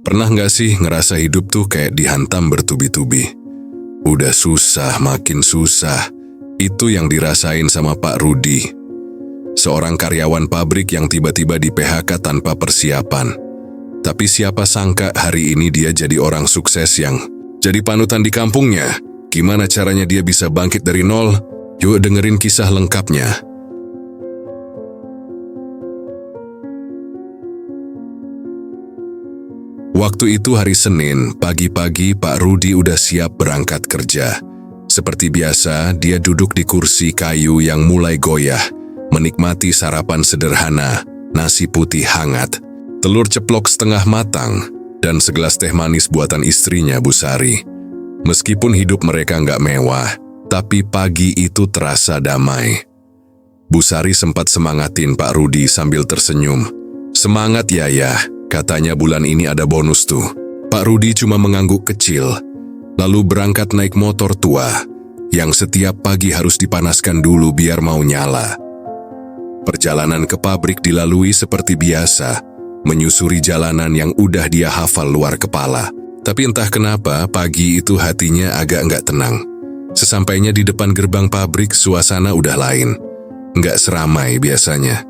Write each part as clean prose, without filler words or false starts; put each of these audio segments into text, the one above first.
Pernah nggak sih ngerasa hidup tuh kayak dihantam bertubi-tubi? Udah susah, makin susah. Itu yang dirasain sama Pak Rudi. Seorang karyawan pabrik yang tiba-tiba di PHK tanpa persiapan. Tapi siapa sangka hari ini dia jadi orang sukses yang jadi panutan di kampungnya. Gimana caranya dia bisa bangkit dari nol? Yuk dengerin kisah lengkapnya. Waktu itu hari Senin, pagi-pagi Pak Rudi udah siap berangkat kerja. Seperti biasa, dia duduk di kursi kayu yang mulai goyah, menikmati sarapan sederhana, nasi putih hangat, telur ceplok setengah matang, dan segelas teh manis buatan istrinya Bu Sari. Meskipun hidup mereka nggak mewah, tapi pagi itu terasa damai. Bu Sari sempat semangatin Pak Rudi sambil tersenyum. "Semangat ya, katanya bulan ini ada bonus tuh." Pak Rudi cuma mengangguk kecil, lalu berangkat naik motor tua, yang setiap pagi harus dipanaskan dulu biar mau nyala. Perjalanan ke pabrik dilalui seperti biasa, menyusuri jalanan yang udah dia hafal luar kepala. Tapi entah kenapa pagi itu hatinya agak nggak tenang. Sesampainya di depan gerbang pabrik, suasana udah lain. Nggak seramai biasanya.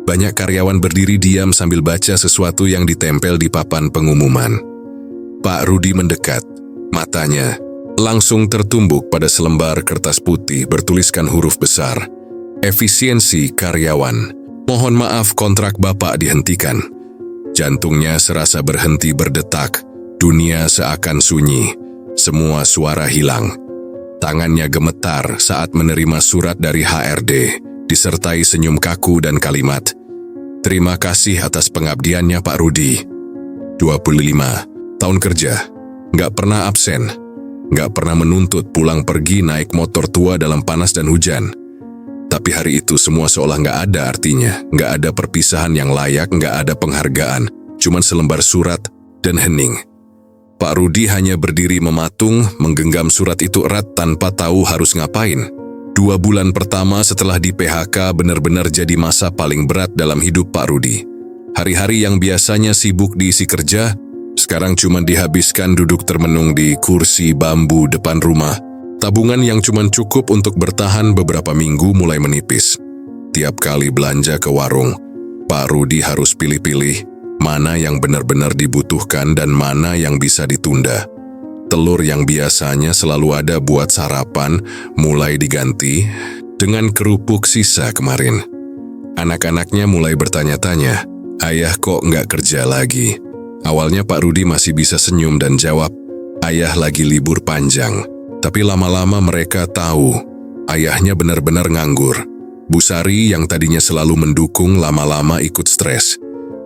Banyak karyawan berdiri diam sambil baca sesuatu yang ditempel di papan pengumuman. Pak Rudi mendekat. Matanya langsung tertumbuk pada selembar kertas putih bertuliskan huruf besar. "Efisiensi karyawan. Mohon maaf kontrak Bapak dihentikan." Jantungnya serasa berhenti berdetak. Dunia seakan sunyi. Semua suara hilang. Tangannya gemetar saat menerima surat dari HRD, disertai senyum kaku dan kalimat, "Terima kasih atas pengabdiannya Pak Rudi. 25 tahun kerja, nggak pernah absen, nggak pernah menuntut pulang pergi naik motor tua dalam panas dan hujan. Tapi hari itu semua seolah nggak ada artinya, nggak ada perpisahan yang layak, nggak ada penghargaan, cuman selembar surat dan hening." Pak Rudi hanya berdiri mematung, menggenggam surat itu erat tanpa tahu harus ngapain. 2 bulan pertama setelah di PHK benar-benar jadi masa paling berat dalam hidup Pak Rudi. Hari-hari yang biasanya sibuk diisi kerja, sekarang cuma dihabiskan duduk termenung di kursi bambu depan rumah. Tabungan yang cuma cukup untuk bertahan beberapa minggu mulai menipis. Tiap kali belanja ke warung, Pak Rudi harus pilih-pilih mana yang benar-benar dibutuhkan dan mana yang bisa ditunda. Telur yang biasanya selalu ada buat sarapan mulai diganti dengan kerupuk sisa kemarin. Anak-anaknya mulai bertanya-tanya, "Ayah kok nggak kerja lagi?" Awalnya Pak Rudi masih bisa senyum dan jawab, "Ayah lagi libur panjang." Tapi lama-lama mereka tahu, ayahnya benar-benar nganggur. Bu Sari yang tadinya selalu mendukung lama-lama ikut stres.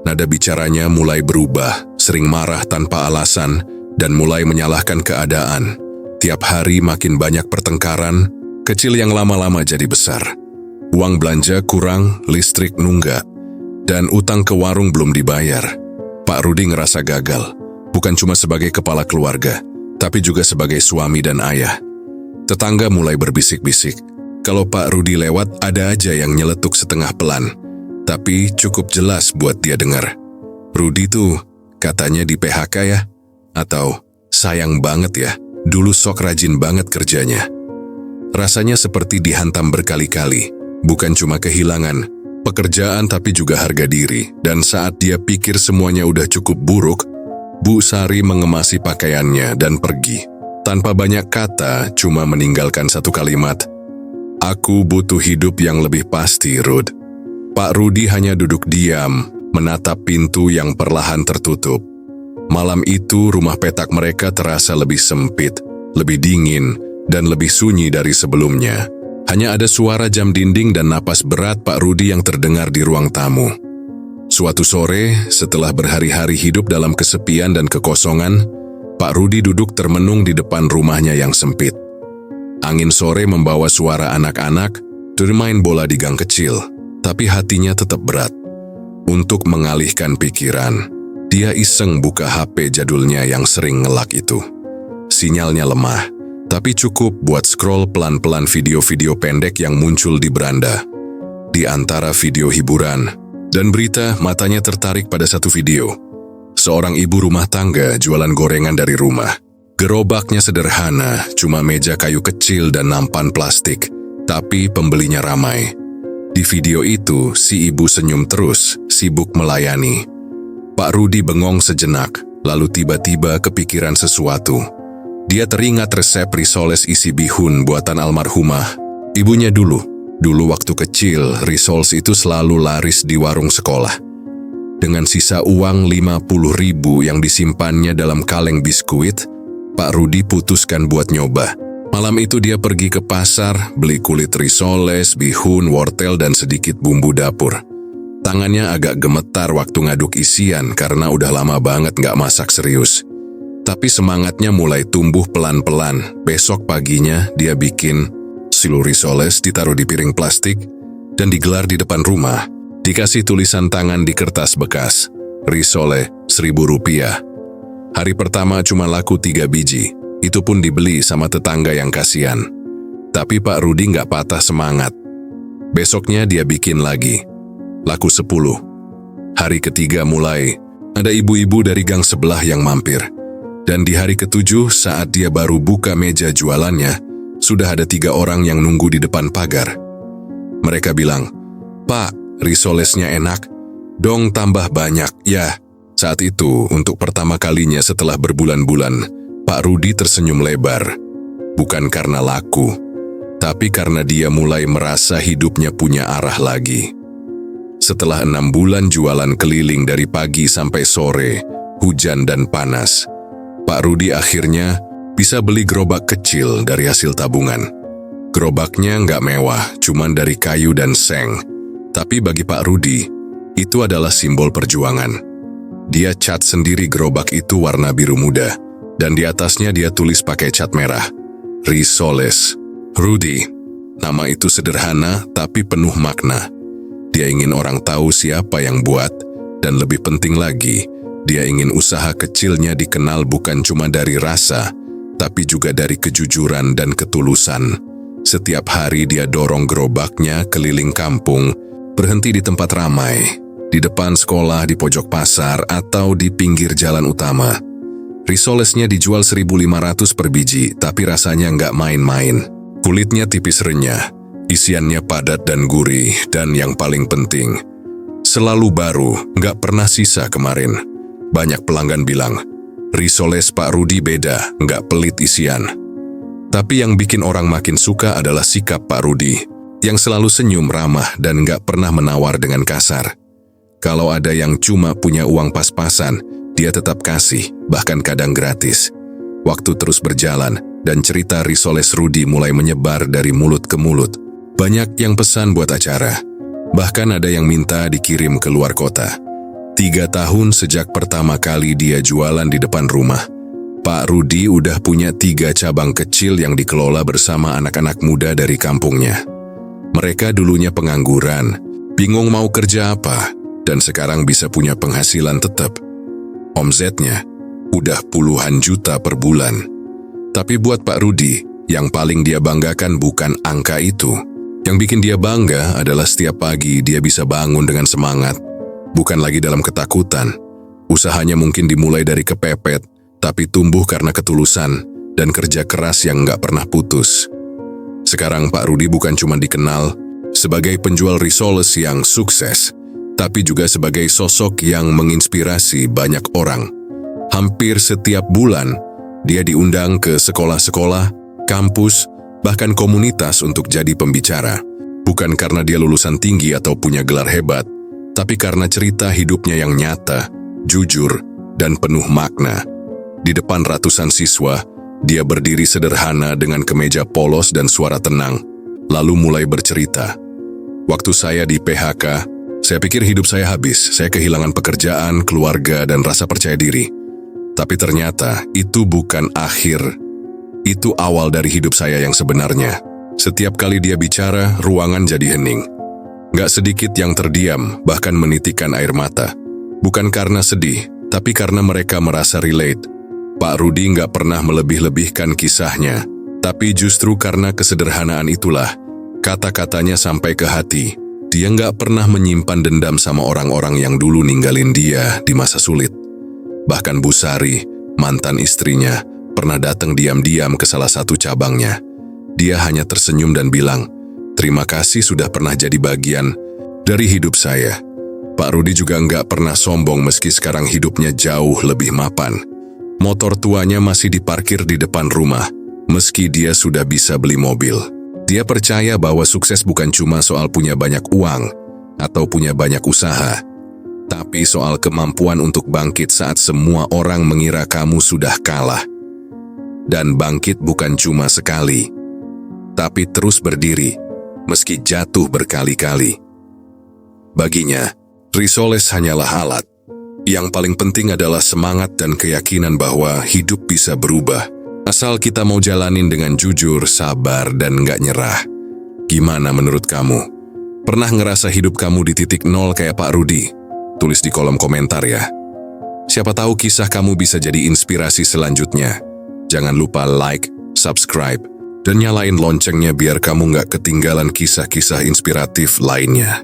Nada bicaranya mulai berubah, sering marah tanpa alasan, dan mulai menyalahkan keadaan. Tiap hari makin banyak pertengkaran, kecil yang lama-lama jadi besar. Uang belanja kurang, listrik nunggak, dan utang ke warung belum dibayar. Pak Rudi ngerasa gagal, bukan cuma sebagai kepala keluarga, tapi juga sebagai suami dan ayah. Tetangga mulai berbisik-bisik. Kalau Pak Rudi lewat, ada aja yang nyeletuk setengah pelan. Tapi cukup jelas buat dia dengar. "Rudi tuh katanya di PHK ya?" Atau "Sayang banget ya, dulu sok rajin banget kerjanya." Rasanya seperti dihantam berkali-kali. Bukan cuma kehilangan pekerjaan tapi juga harga diri. Dan saat dia pikir semuanya udah cukup buruk, Bu Sari mengemasi pakaiannya dan pergi. Tanpa banyak kata, cuma meninggalkan satu kalimat, "Aku butuh hidup yang lebih pasti, Rud." Pak Rudi hanya duduk diam, menatap pintu yang perlahan tertutup. Malam itu rumah petak mereka terasa lebih sempit, lebih dingin, dan lebih sunyi dari sebelumnya. Hanya ada suara jam dinding dan napas berat Pak Rudi yang terdengar di ruang tamu. Suatu sore, setelah berhari-hari hidup dalam kesepian dan kekosongan, Pak Rudi duduk termenung di depan rumahnya yang sempit. Angin sore membawa suara anak-anak bermain bola di gang kecil. Tapi hatinya tetap berat. Untuk mengalihkan pikiran, dia iseng buka HP jadulnya yang sering ngelak itu. Sinyalnya lemah, tapi cukup buat scroll pelan-pelan video-video pendek yang muncul di beranda. Di antara video hiburan dan berita, matanya tertarik pada satu video. seorang ibu rumah tangga jualan gorengan dari rumah. Gerobaknya sederhana, cuma meja kayu kecil dan nampan plastik, tapi pembelinya ramai. Di video itu, si ibu senyum terus, sibuk melayani. Pak Rudi bengong sejenak, lalu tiba-tiba kepikiran sesuatu. Dia teringat resep risoles isi bihun buatan almarhumah ibunya dulu. Dulu waktu kecil, risoles itu selalu laris di warung sekolah. Dengan sisa uang 50.000 yang disimpannya dalam kaleng biskuit, Pak Rudi putuskan buat nyoba. Malam itu dia pergi ke pasar, beli kulit risoles, bihun, wortel, dan sedikit bumbu dapur. Tangannya agak gemetar waktu ngaduk isian karena udah lama banget gak masak serius. Tapi semangatnya mulai tumbuh pelan-pelan. Besok paginya dia bikin silo risoles, ditaruh di piring plastik, dan digelar di depan rumah. Dikasih tulisan tangan di kertas bekas, risole Rp1.000. Hari pertama cuma laku 3 biji, itu pun dibeli sama tetangga yang kasihan. Tapi Pak Rudi nggak patah semangat. Besoknya dia bikin lagi, laku 10. Hari ketiga mulai, ada ibu-ibu dari gang sebelah yang mampir. Dan di hari ke-7 saat dia baru buka meja jualannya, sudah ada 3 orang yang nunggu di depan pagar. Mereka bilang, "Pak, risolesnya enak, dong tambah banyak, ya." Saat itu, untuk pertama kalinya setelah berbulan-bulan, Pak Rudi tersenyum lebar. Bukan karena laku, tapi karena dia mulai merasa hidupnya punya arah lagi. Setelah 6 bulan jualan keliling dari pagi sampai sore, hujan dan panas, Pak Rudi akhirnya bisa beli gerobak kecil dari hasil tabungan. Gerobaknya nggak mewah, cuman dari kayu dan seng. Tapi bagi Pak Rudi, itu adalah simbol perjuangan. Dia cat sendiri gerobak itu warna biru muda, dan di atasnya dia tulis pakai cat merah, Risoles Rudi. Nama itu sederhana tapi penuh makna. Dia ingin orang tahu siapa yang buat, dan lebih penting lagi, dia ingin usaha kecilnya dikenal bukan cuma dari rasa, tapi juga dari kejujuran dan ketulusan. Setiap hari dia dorong gerobaknya keliling kampung, berhenti di tempat ramai, di depan sekolah, di pojok pasar, atau di pinggir jalan utama. Risolesnya dijual 1.500 per biji, tapi rasanya nggak main-main. Kulitnya tipis renyah, isiannya padat dan gurih, dan yang paling penting, selalu baru, nggak pernah sisa kemarin. Banyak pelanggan bilang, risoles Pak Rudi beda, nggak pelit isian. Tapi yang bikin orang makin suka adalah sikap Pak Rudi, yang selalu senyum ramah dan nggak pernah menawar dengan kasar. Kalau ada yang cuma punya uang pas-pasan, dia tetap kasih, bahkan kadang gratis. Waktu terus berjalan, dan cerita risoles Rudi mulai menyebar dari mulut ke mulut. Banyak yang pesan buat acara, bahkan ada yang minta dikirim ke luar kota. 3 tahun sejak pertama kali dia jualan di depan rumah, Pak Rudi udah punya 3 cabang kecil yang dikelola bersama anak-anak muda dari kampungnya. Mereka dulunya pengangguran, bingung mau kerja apa, dan sekarang bisa punya penghasilan tetap. Omsetnya udah puluhan juta per bulan. Tapi buat Pak Rudi, yang paling dia banggakan bukan angka itu. Yang bikin dia bangga adalah setiap pagi dia bisa bangun dengan semangat, bukan lagi dalam ketakutan. Usahanya mungkin dimulai dari kepepet, tapi tumbuh karena ketulusan dan kerja keras yang nggak pernah putus. Sekarang Pak Rudi bukan cuma dikenal sebagai penjual risoles yang sukses, tapi juga sebagai sosok yang menginspirasi banyak orang. Hampir setiap bulan, dia diundang ke sekolah-sekolah, kampus, bahkan komunitas untuk jadi pembicara. Bukan karena dia lulusan tinggi atau punya gelar hebat, tapi karena cerita hidupnya yang nyata, jujur, dan penuh makna. Di depan ratusan siswa, dia berdiri sederhana dengan kemeja polos dan suara tenang, lalu mulai bercerita. Waktu saya di PHK, saya pikir hidup saya habis, saya kehilangan pekerjaan, keluarga, dan rasa percaya diri. Tapi ternyata itu bukan akhir. Itu awal dari hidup saya yang sebenarnya. Setiap kali dia bicara, ruangan jadi hening. Gak sedikit yang terdiam, bahkan menitikkan air mata. Bukan karena sedih, tapi karena mereka merasa relate. Pak Rudi gak pernah melebih-lebihkan kisahnya, tapi justru karena kesederhanaan itulah, kata-katanya sampai ke hati. Dia gak pernah menyimpan dendam sama orang-orang yang dulu ninggalin dia di masa sulit. Bahkan Bu Sari, mantan istrinya, pernah datang diam-diam ke salah satu cabangnya. Dia hanya tersenyum dan bilang, "Terima kasih sudah pernah jadi bagian dari hidup saya." Pak Rudi juga nggak pernah sombong meski sekarang hidupnya jauh lebih mapan. Motor tuanya masih diparkir di depan rumah, meski dia sudah bisa beli mobil. Dia percaya bahwa sukses bukan cuma soal punya banyak uang atau punya banyak usaha, tapi soal kemampuan untuk bangkit saat semua orang mengira kamu sudah kalah. Dan bangkit bukan cuma sekali, tapi terus berdiri, meski jatuh berkali-kali. Baginya, risoles hanyalah alat. Yang paling penting adalah semangat dan keyakinan bahwa hidup bisa berubah, asal kita mau jalanin dengan jujur, sabar, dan nggak nyerah. Gimana menurut kamu? Pernah ngerasa hidup kamu di titik nol kayak Pak Rudi? Tulis di kolom komentar ya. Siapa tahu kisah kamu bisa jadi inspirasi selanjutnya. Jangan lupa like, subscribe, dan nyalain loncengnya biar kamu nggak ketinggalan kisah-kisah inspiratif lainnya.